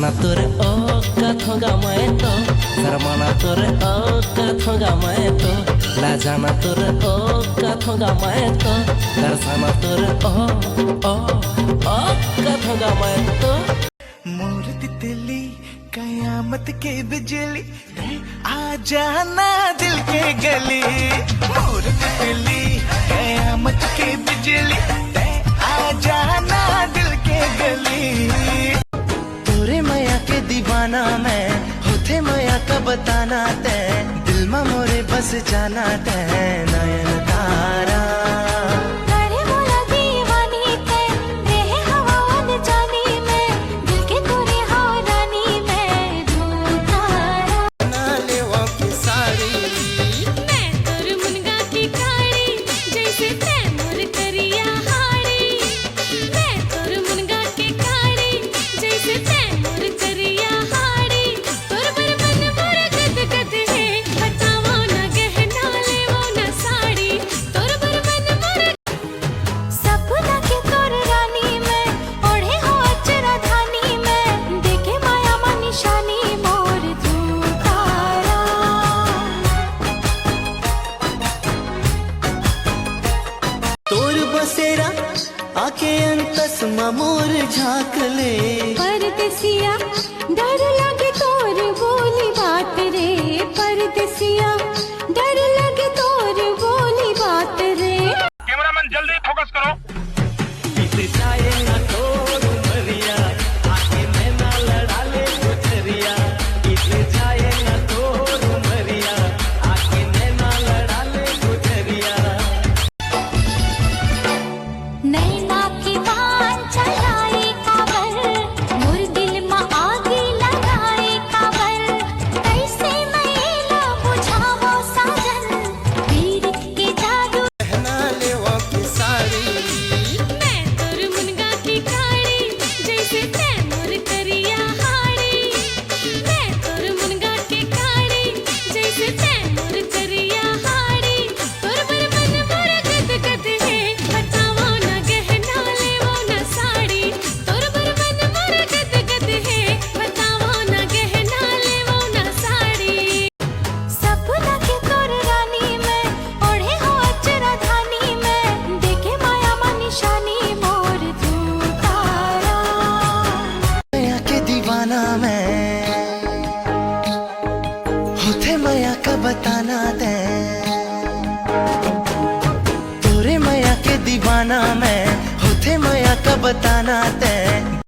लाजाना तोरे ओ कथोगा मैं तो शर्माना तोरे ओ कथोगा मैं तो लाजाना तोरे ओ कथोगा मैं तो दर्शाना तोरे ओ कथोगा मैं तो। मोर तितली कयामत के बिजली आ जाना दिल के गली। मोर तितली कयामत के बिजली आ जाना दिल के गली। तोरे माया के दीवाना मैं होते माया का बताना ते दिल में मोरे बस जाना ते नयन तारा। बसेरा आके अंतस मोर झाँक ले। परदेसिया डर लगे तोर बोली बात रे। परदेसिया डर लगे तोर बोली बात रे। कैमरामैन जल्दी फोकस करो। होते माया का बताना दे तोरे माया के दीवाना मैं होते माया का बताना दे।